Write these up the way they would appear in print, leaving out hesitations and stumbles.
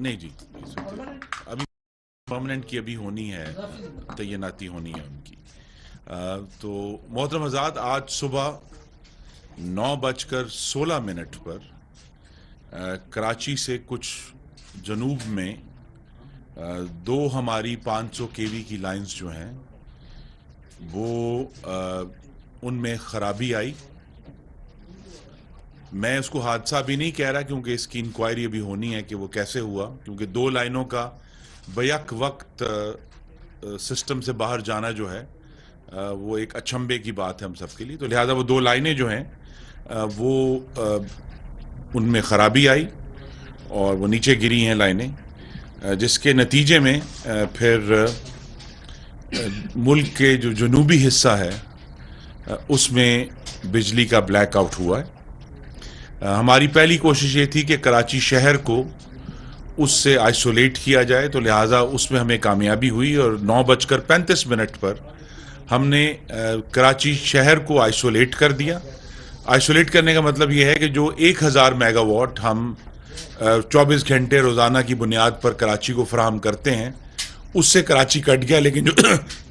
नहीं जी, अभी परमानेंट की अभी होनी है, तैनाती होनी है उनकी। तो मोहतरम हज़रात, आज सुबह 9:16 पर कराची से कुछ जनूब में दो हमारी 500 केवी की लाइंस जो हैं वो उनमें ख़राबी आई। मैं उसको हादसा भी नहीं कह रहा क्योंकि इसकी इंक्वायरी अभी होनी है कि वो कैसे हुआ, क्योंकि दो लाइनों का बैक वक्त सिस्टम से बाहर जाना जो है वो एक अचंभे की बात है हम सब के लिए। तो लिहाजा वो दो लाइनें जो हैं वो उनमें ख़राबी आई और वो नीचे गिरी हैं लाइनें, जिसके नतीजे में फिर मुल्क के जो जनूबी हिस्सा है उसमें बिजली का ब्लैकआउट हुआ है। हमारी पहली कोशिश ये थी कि कराची शहर को उससे आइसोलेट किया जाए, तो लिहाजा उसमें हमें कामयाबी हुई और 9:35 पर हमने कराची शहर को आइसोलेट कर दिया। आइसोलेट करने का मतलब ये है कि जो 1000 मेगावाट हम 24 घंटे रोज़ाना की बुनियाद पर कराची को फराहम करते हैं उससे कराची कट गया, लेकिन जो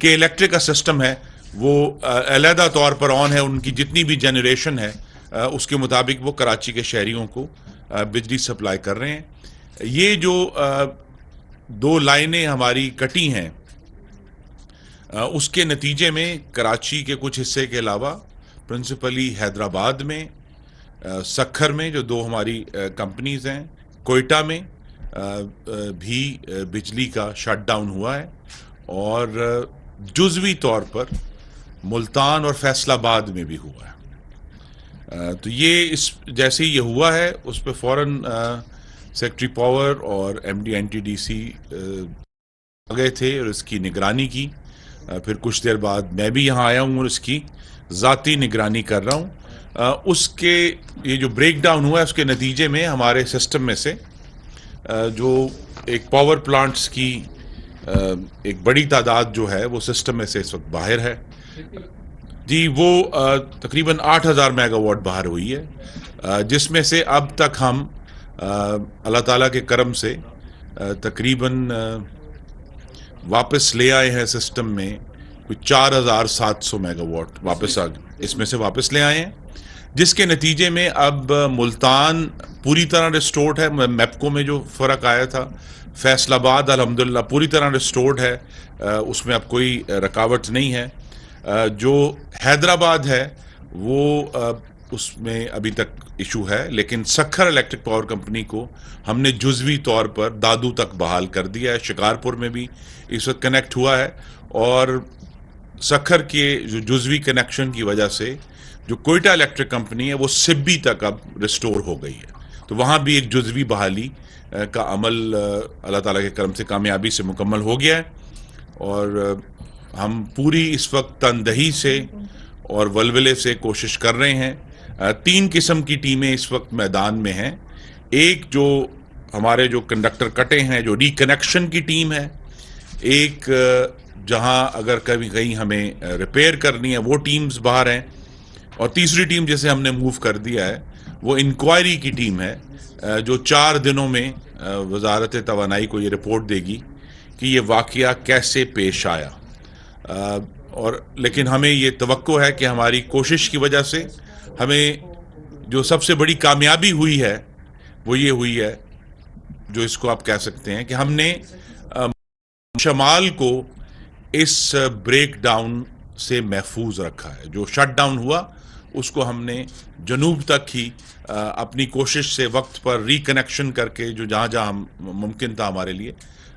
के इलेक्ट्रिक का सिस्टम है वो अलहदा तौर पर ऑन है। उनकी जितनी भी जनरेशन है उसके मुताबिक वो कराची के शहरियों को बिजली सप्लाई कर रहे हैं। ये जो दो लाइनें हमारी कटी हैं उसके नतीजे में कराची के कुछ हिस्से के अलावा प्रिंसिपली हैदराबाद में, सखर में जो दो हमारी कंपनीज हैं, कोयटा में भी बिजली का शटडाउन हुआ है और जुज़वी तौर पर मुल्तान और फैसलाबाद में भी हुआ है। तो ये इस जैसे ही ये हुआ है उस पर फ़ौरन सेक्रेटरी पावर और एमडी एनटीडीसी आ गए थे और इसकी निगरानी की। फिर कुछ देर बाद मैं भी यहाँ आया हूँ और इसकी ज़ाती निगरानी कर रहा हूँ। उसके ये जो ब्रेक डाउन हुआ है उसके नतीजे में हमारे सिस्टम में से जो एक पावर प्लांट्स की एक बड़ी तादाद जो है वो सिस्टम में से इस वक्त बाहर है जी। वो तकरीबन 8000 मेगावाट बाहर हुई है, जिसमें से अब तक हम अल्लाह ताला के करम से तकरीबन वापस ले आए हैं सिस्टम में कुछ 4700 मेगावाट वापस इसमें से वापस ले आए हैं, जिसके नतीजे में अब मुल्तान पूरी तरह रिस्टोर्ड है। मैपको में जो फ़र्क आया था, फैसलाबाद अल्हम्दुलिल्लाह पूरी तरह रिस्टोर्ड है, उसमें अब कोई रुकावट नहीं है। जो हैदराबाद है वो उसमें अभी तक इशू है, लेकिन सखर इलेक्ट्रिक पावर कंपनी को हमने जुज़वी तौर पर दादू तक बहाल कर दिया है। शिकारपुर में भी इस वक्त कनेक्ट हुआ है और सखर के जो जुज़वी कनेक्शन की वजह से जो कोयटा इलेक्ट्रिक कंपनी है वो सिब्बी तक अब रिस्टोर हो गई है। तो वहाँ भी एक जुज़वी बहाली का अमल अल्लाह ताला के करम से कामयाबी से मुकम्मल हो गया है और हम पूरी इस वक्त तनदही से और वलवले से कोशिश कर रहे हैं। 3 किस्म की टीमें इस वक्त मैदान में हैं। एक जो हमारे जो कंडक्टर कटे हैं जो रिकनेक्शन की टीम है, एक जहां अगर कभी कहीं हमें रिपेयर करनी है वो टीम्स बाहर हैं, और तीसरी टीम जिसे हमने मूव कर दिया है वो इंक्वायरी की टीम है जो 4 दिनों में वजारत तवानाई को ये रिपोर्ट देगी कि ये वाक़या कैसे पेश आया। और लेकिन हमें ये तवक्को है कि हमारी कोशिश की वजह से हमें जो सबसे बड़ी कामयाबी हुई है वो ये हुई है, जो इसको आप कह सकते हैं कि हमने शमाल को इस ब्रेक डाउन से महफूज रखा है। जो शट डाउन हुआ उसको हमने जनूब तक ही अपनी कोशिश से वक्त पर रिकनेक्शन करके जो जहाँ जहाँ मुमकिन था हमारे लिए,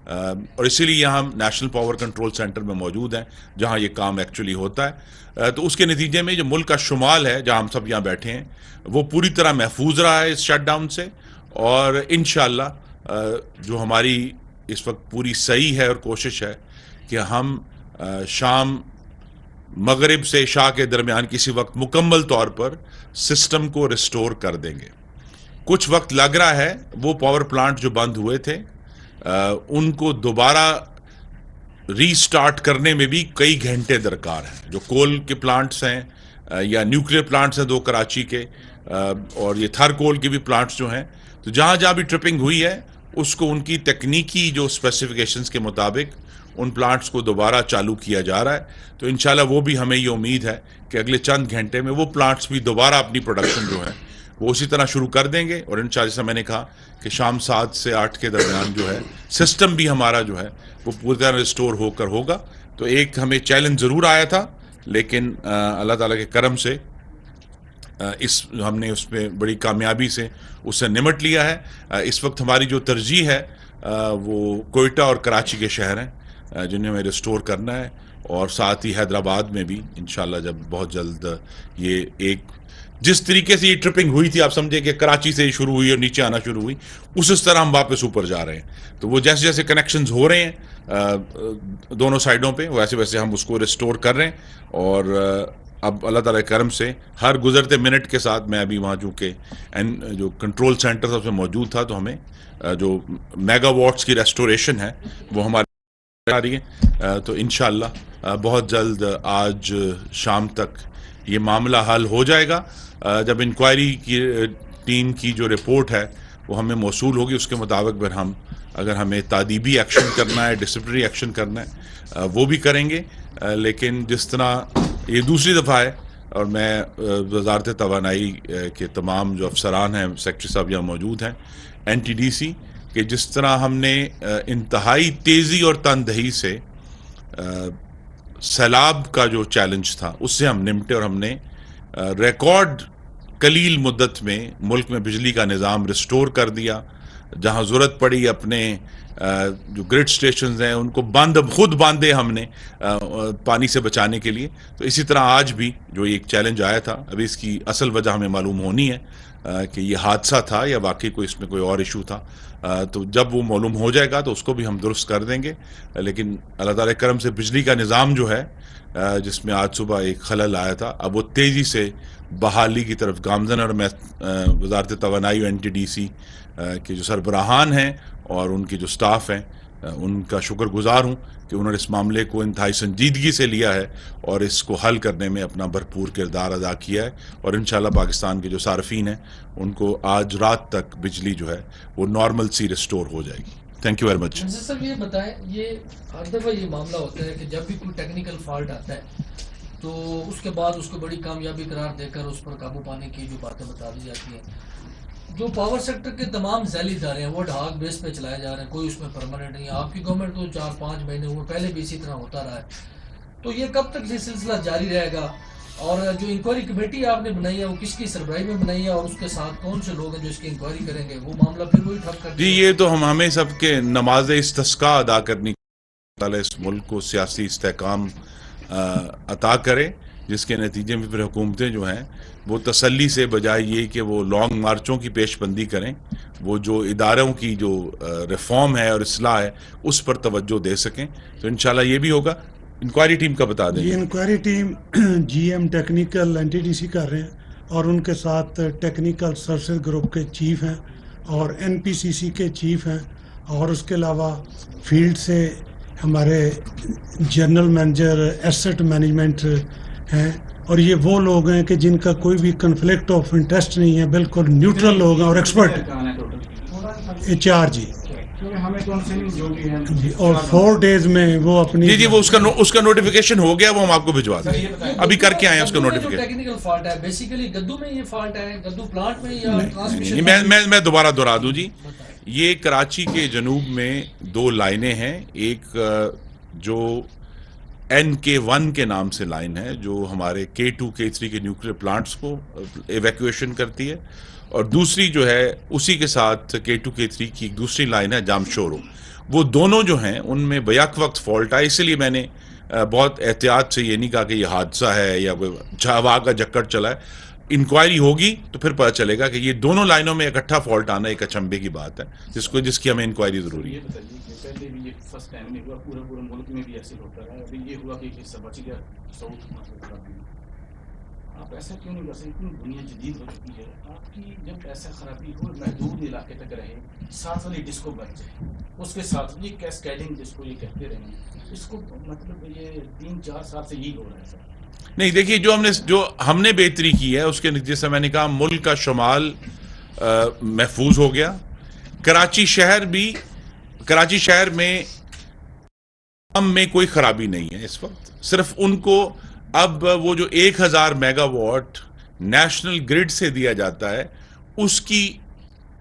और इसीलिए यहाँ हम नेशनल पावर कंट्रोल सेंटर में मौजूद हैं जहाँ ये काम एक्चुअली होता है। तो उसके नतीजे में जो मुल्क का शुमाल है जहाँ हम सब यहाँ बैठे हैं वो पूरी तरह महफूज रहा है इस शटडाउन से, और इंशाअल्लाह जो हमारी इस वक्त पूरी सही है और कोशिश है कि हम शाम मगरिब से इशा के दरमियान किसी वक्त मुकम्मल तौर पर सिस्टम को रिस्टोर कर देंगे। कुछ वक्त लग रहा है, वो पावर प्लांट जो बंद हुए थे उनको दोबारा रीस्टार्ट करने में भी कई घंटे दरकार हैं। जो कोल के प्लांट्स हैं या न्यूक्लियर प्लांट्स हैं 2 कराची के, और ये थर कोल के भी प्लांट्स जो हैं, तो जहाँ जहाँ भी ट्रिपिंग हुई है اس کو ان کی تکنیکی جو اسپیسیفکیشنز کے مطابق ان پلانٹس کو دوبارہ چالو کیا جا رہا ہے. تو انشاءاللہ وہ بھی ہمیں یہ امید ہے کہ اگلے چند گھنٹے میں وہ پلانٹس بھی دوبارہ اپنی پروڈکشن جو ہے وہ اسی طرح شروع کر دیں گے. اور انشاءاللہ جیسا میں نے کہا کہ شام 7 سے 8 کے درمیان جو ہے سسٹم بھی ہمارا جو ہے وہ پوری طرح ریسٹور ہو کر ہوگا. تو ایک ہمیں چیلنج ضرور آیا تھا، لیکن اللہ تعالیٰ کے کرم سے ہم نے اس میں بڑی کامیابی سے اس سے نمٹ لیا ہے. اس وقت ہماری جو ترجیح ہے وہ کوئٹہ اور کراچی کے شہر ہیں جنہیں ہمیں ریسٹور کرنا ہے، اور ساتھ ہی حیدرآباد میں بھی انشاءاللہ جب بہت جلد یہ ایک جس طریقے سے یہ ٹرپنگ ہوئی تھی، آپ سمجھیں کہ کراچی سے شروع ہوئی اور نیچے آنا شروع ہوئی، اس طرح ہم واپس اوپر جا رہے ہیں. تو وہ جیسے جیسے کنیکشنز ہو رہے ہیں دونوں سائڈوں پہ، ویسے ویسے ہم اس کو ریسٹور کر رہے ہیں. اور اب اللہ تعالیٰ کے کرم سے ہر گزرتے منٹ کے ساتھ میں ابھی وہاں چونکہ جو کنٹرول سینٹر اس میں موجود تھا، تو ہمیں جو میگا واٹس کی ریسٹوریشن ہے وہ ہماری آ رہی ہے. تو انشاءاللہ بہت جلد آج شام تک یہ معاملہ حل ہو جائے گا. جب انکوائری کی ٹیم کی جو رپورٹ ہے وہ ہمیں موصول ہوگی، اس کے مطابق پھر ہم اگر ہمیں تادیبی ایکشن کرنا ہے، ڈسپلنری ایکشن کرنا ہے، وہ بھی کریں گے. لیکن جس طرح یہ دوسری دفعہ ہے، اور میں وزارت توانائی کے تمام جو افسران ہیں، سیکرٹری صاحب یہاں موجود ہیں، NTDC، کہ جس طرح ہم نے انتہائی تیزی اور تندہی سے سیلاب کا جو چیلنج تھا اس سے ہم نمٹے، اور ہم نے ریکارڈ قلیل مدت میں ملک میں بجلی کا نظام ریسٹور کر دیا. جہاں ضرورت پڑی اپنے جو گرڈ سٹیشنز ہیں ان کو خود باندھے ہم نے پانی سے بچانے کے لیے. تو اسی طرح آج بھی جو ایک چیلنج آیا تھا، ابھی اس کی اصل وجہ ہمیں معلوم ہونی ہے کہ یہ حادثہ تھا یا واقعی کوئی اس میں کوئی اور ایشو تھا. تو جب وہ معلوم ہو جائے گا تو اس کو بھی ہم درست کر دیں گے. لیکن اللہ تعالیٰ کے کرم سے بجلی کا نظام جو ہے جس میں آج صبح ایک خلل آیا تھا، اب وہ تیزی سے بحالی کی طرف گامزن. اور میں وزارت توانائی اور NTDC کے جو سربراہان ہیں اور ان کے جو سٹاف ہیں ان کا شکر گزار ہوں کہ انہوں نے اس معاملے کو انتہائی سنجیدگی سے لیا ہے اور اس کو حل کرنے میں اپنا بھرپور کردار ادا کیا ہے. اور انشاءاللہ پاکستان کے جو صارفین ہیں ان کو آج رات تک بجلی جو ہے وہ نارمل سی ریسٹور ہو جائے گی. Thank you very much. صاحب یہ بتائیں، یہ ہر دفعہ یہ معاملہ ہوتا ہے کہ جب بھی کوئی ٹیکنیکل فالٹ آتا ہے تو اس کے بعد اس کو بڑی کامیابی قرار دے کر اس پر قابو پانے کی جو باتیں بتا دی جاتی ہیں. جو پاور سیکٹر کے تمام ذیلی ادارے ہیں وہ ڈھاک بیس پہ چلائے جا رہے ہیں، کوئی اس میں پرماننٹ نہیں ہے. آپ کی گورنمنٹ تو 4-5 مہینے ہوئے، پہلے بھی اسی طرح ہوتا رہا ہے. تو یہ کب تک یہ سلسلہ جاری رہے گا؟ اور جو انکوائری کمیٹی آپ نے بنائی ہے وہ کس کی سربراہی میں بنائی ہے، اور اس کے ساتھ کون سے لوگ ہیں جو اس کی انکوائری کریں گے؟ وہ معاملہ پھر وہی ٹھپ کر جی، یہ تو ہمیں سب کے نماز استسقاء ادا کرنی تعالیٰ اس ملک کو سیاسی استحکام عطا کرے، جس کے نتیجے میں پھر حکومتیں جو ہیں وہ تسلی سے بجائے یہ کہ وہ لانگ مارچوں کی پیش بندی کریں، وہ جو اداروں کی جو ریفارم ہے اور اصلاح ہے اس پر توجہ دے سکیں. تو انشاءاللہ یہ بھی ہوگا. انکوائری ٹیم کا بتا دیں. یہ inquiry team GM technical NTDC کر رہے ہیں، اور ان کے ساتھ ٹیکنیکل سروسز گروپ کے چیف ہیں اور NPCC کے چیف ہیں، اور اس کے علاوہ فیلڈ سے ہمارے جنرل مینیجر ایسٹ مینجمنٹ ہیں. اور یہ وہ لوگ ہیں کہ جن کا کوئی بھی کنفلکٹ آف انٹرسٹ نہیں ہے، بالکل نیوٹرل لوگ ہیں اور ایکسپرٹ HR جی. اور 4 days میں وہ اپنی جی وہ اس کا نوٹیفیکیشن ہو گیا، وہ ہم آپ کو بھجوا دیں. ابھی کر کے آئے ہیں اس کا نوٹیفیکیشن. ٹیکنیکل فالٹ ہے بیسیکلی گدو میں یہ فالٹ ہے، گدو پلانٹ میں یا ٹرانسمیشن؟ میں دوبارہ دہرا دوں جی. یہ کراچی کے جنوب میں 2 لائنیں ہیں. ایک جو NK1 کے نام سے لائن ہے جو ہمارے K2 K3 کے نیوکلیر پلانٹس کو ایویکویشن کرتی ہے، اور دوسری جو ہے اسی کے ساتھ K2 K3 کی ایک دوسری لائن ہے جامشورو. وہ دونوں جو ہیں ان میں بیک وقت فالٹ آئے، اس لیے میں نے بہت احتیاط سے یہ نہیں کہا کہ یہ حادثہ ہے یا کوئی ہوا کا جکڑ چلا ہے. انکوائری ہوگی تو پھر پتہ چلے گا کہ یہ دونوں لائنوں میں اکٹھا فالٹ آنا ایک اچنبے کی بات ہے جس کی ہمیں انکوائری ضروری ہے. پہلے بھی یہ فرسٹ ٹائم نہیں ہوا، پورے ملک میں بھی ایسے ہوتا ہے. ابھی یہ ہوا کہ سب بچ گیا ساؤتھ خرابی. آپ ایسا کیوں نہیں ویسے اتنی دنیا جدید ہو چکی ہے آپ کی، جب ایسا خرابی ہو محدود علاقے تک رہے، ساتھ والی ڈسکو بچ جائے، اس کے ساتھ یہ کیسکیڈنگ جس کو یہ کہتے رہے، اس کو مطلب یہ 3-4 سال سے یہی ہو رہا ہے سر. نہیں دیکھیے، جو ہم نے بہتری کی ہے اس کے نتیجے سے میں نے کہا ملک کا شمال محفوظ ہو گیا، कराची शहर में कोई खराबी नहीं है इस वक्त, सिर्फ उनको अब वो जो 1000 मेगावाट नेशनल ग्रिड से दिया जाता है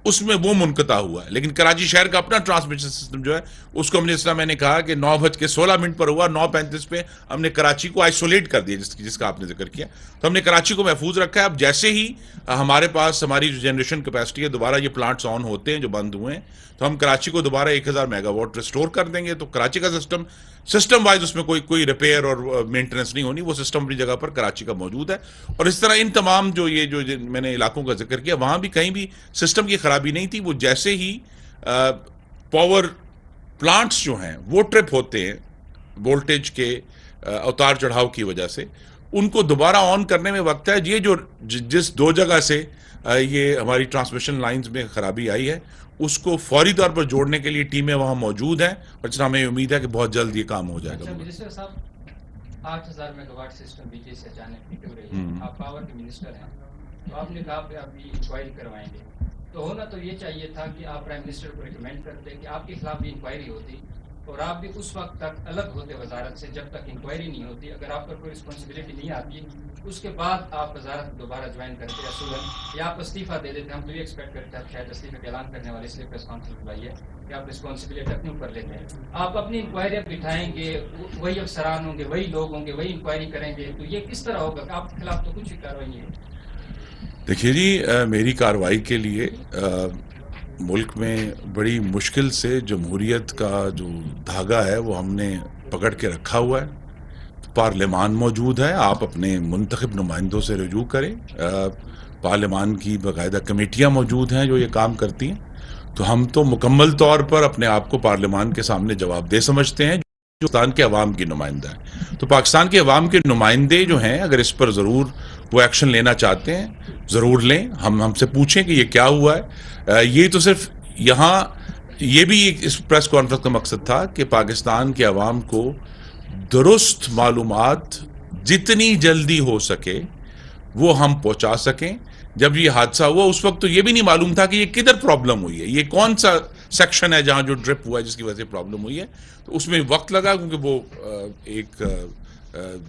उसमें वो मुनक़ता हुआ है, लेकिन कराची शहर का अपना ट्रांसमिशन सिस्टम जो है उसको हमने, इसलिए मैंने कहा कि 9:16 पर हुआ, 9:35 पे हमने कराची को आइसोलेट कर दिया, जिसका आपने जिक्र किया, तो हमने कराची को महफूज रखा है। अब जैसे ही हमारे पास हमारी जो जनरेशन कैपेसिटी है, दोबारा ये प्लांट्स ऑन होते हैं जो बंद हुए हैं, तो हम कराची को दोबारा 1000 मेगावाट रिस्टोर कर देंगे। तो कराची का सिस्टम वाइज उसमें कोई रिपेयर और मेंटेनेंस नहीं होनी, वो सिस्टम अपनी जगह पर कराची का मौजूद है। और इस तरह इन तमाम जो मैंने इलाकों का जिक्र किया, वहाँ भी कहीं भी सिस्टम की खराबी नहीं थी। वो जैसे ही पावर प्लांट्स जो हैं वो ट्रिप होते हैं वोल्टेज के उतार चढ़ाव की वजह से, उनको दोबारा ऑन करने में वक्त है। ये जिस 2 जगह से ये हमारी ट्रांसमिशन लाइंस में खराबी आई है, उसको फौरी तौर पर जोड़ने के लिए टीमें वहाँ मौजूद हैं, और इसलिए हमें उम्मीद है कि बहुत जल्द ये काम हो जाएगा। अच्छा मिनिस्टर साहब, 8000 मेगावाट सिस्टम बीजे से अचानक निकल रही है, आप पावर के मिनिस्टर हैं, तो आपने कहा कि अभी इंक्वायरी करवाएंगे, तो होना तो ये चाहिए था कि आप प्राइम मिनिस्टर को रिकमेंड करते कि आपके खिलाफ भी इंक्वायरी होती, और आप भी उस वक्त तक अलग होते वजारत से जब तक इंक्वायरी नहीं होती। अगर आप पर कोई रिस्पॉन्सिबिलिटी नहीं आती, उसके बाद आप वजारत दोबारा ज्वाइन करते या आप इस्तीफा दे देते। हम तो ये एक्सपेक्ट करते हैं शायद इस्तीफे का ऐलान करने वाले, इसलिए प्रेस कॉन्फ्रेंस बुलाई है कि आप रिस्पॉन्सिबिलिटी अपने ऊपर लेते हैं। आप अपनी इंक्वायरी बिठाएंगे, वही अफसरान होंगे, वही लोग होंगे, वही इंक्वायरी करेंगे, तो ये किस तरह होगा? आपके खिलाफ तो कुछ भी कार्रवाई नहीं है। देखिए जी, मेरी कार्रवाई के लिए मुल्क में बड़ी मुश्किल से जमहूरियत का जो धागा है वो हमने पकड़ के रखा हुआ है। तो पार्लियामान मौजूद है, आप अपने मुंतखब नुमाइंदों से रुजू करें। पार्लियामान की बाकायदा कमेटियाँ मौजूद हैं जो ये काम करती हैं। तो हम तो मुकम्मल तौर पर अपने आप को पार्लियामान के सामने जवाबदेह समझते हैं, जो पाकिस्तान के अवाम की नुमाइंदा है। तो पाकिस्तान के अवाम के नुमाइंदे जो हैं, अगर इस पर ज़रूर वो एक्शन लेना चाहते हैं, ज़रूर लें। हमसे पूछें कि ये क्या हुआ है। ये तो सिर्फ यहाँ ये भी इस प्रेस कॉन्फ्रेंस का मकसद था कि पाकिस्तान के अवाम को दुरुस्त मालूमात जितनी जल्दी हो सके वो हम पहुँचा सकें। जब ये हादसा हुआ उस वक्त तो ये भी नहीं मालूम था कि ये किधर प्रॉब्लम हुई है, ये कौन सा सेक्शन है जहाँ जो ड्रिप हुआ है जिसकी वजह से प्रॉब्लम हुई है। तो उसमें वक्त लगा, क्योंकि वो एक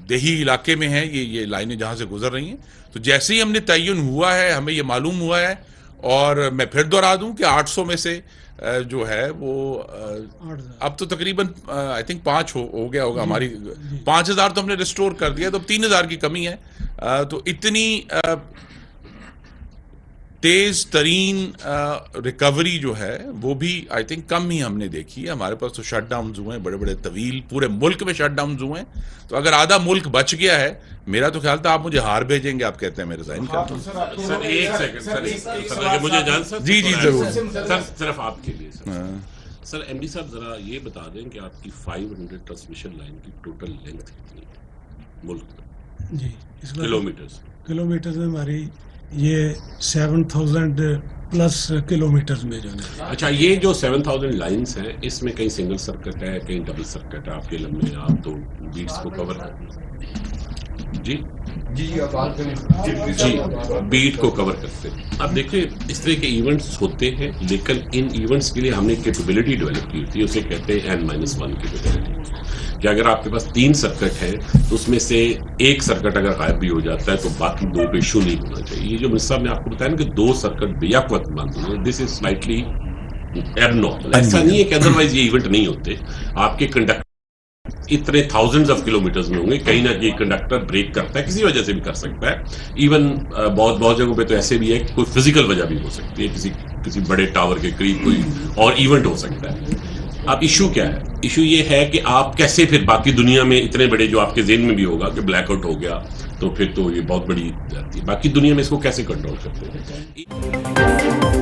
देही इलाके में है ये लाइनें जहाँ से गुजर रही हैं। तो जैसे ही हमने तयन हुआ है, हमें ये मालूम हुआ है, और मैं फिर दोहरा दूं कि 800 में से जो है वो अब तो तकरीबन आई थिंक 5 हो गया होगा। हमारी 5000 तो हमने रिस्टोर कर दिया, तो अब 3000 की कमी है। तो इतनी तेज तरीन रिकवरी जो है वो भी आई थिंक कम ही हमने देखी है। हमारे पास तो शटडाउन्स हुए हैं बड़े बड़े तवील, पूरे मुल्क में शटडाउन्स हुए हैं। तो अगर आधा मुल्क बच गया है, मेरा तो ख्याल था आप मुझे हार भेजेंगे, आप कहते हैं मैं रिजाइन करता हूं। सर एक सेकंड सर, मुझे जान सकते? जी जरूर सर, सिर्फ आपके लिए सर एमडी साहब जरा ये बता दें कि आपकी 500 ट्रांसमिशन लाइन की टोटल लेंथ कितनी है मुल्क में? जी, किलोमीटर में हमारी ये 7000 प्लस किलोमीटर में जो है। अच्छा, ये जो 7000 लाइंस हैं, इसमें कहीं सिंगल सर्किट है, कहीं डबल सर्किट है। आपके इल्म में आप तो बीट्स को कवर करते जी बीट को कवर करते हैं। अब देखिए, इस तरह के इवेंट्स होते हैं, लेकिन इन इवेंट्स के लिए हमने कैपेबिलिटी डेवलप की होती है, उसे कहते हैं N-1 कैपेबिलिटी। कि अगर आपके पास 3 सर्किट है तो उसमें से एक सर्किट अगर गायब भी हो जाता है तो बाकी 2 पे इशू नहीं होना चाहिए। ये जो मिसाल ने आपको बताया ना कि 2 सर्किट बेयक वक्त बंद हुए, दिस इज स्लाइटली एबनॉर्मल। ऐसा नहीं है कि अदरवाइज ये इवेंट नहीं होते। आपके कंडक्टर इतने थाउजेंड्स ऑफ किलोमीटर्स में होंगे, कहीं ना कहीं कंडक्टर ब्रेक करता है, किसी वजह से भी कर सकता है। इवन बहुत जगहों पे तो ऐसे भी है कि कोई फिजिकल वजह भी हो सकती है, किसी बड़े टावर के करीब कोई और इवेंट हो सकता है। अब इशू क्या है? इशू ये है कि आप कैसे फिर बाकी दुनिया में इतने बड़े, जो आपके ज़हन में भी होगा कि ब्लैकआउट हो गया तो फिर तो ये बहुत बड़ी जाती है, बाकी दुनिया में इसको कैसे कंट्रोल करते हैं?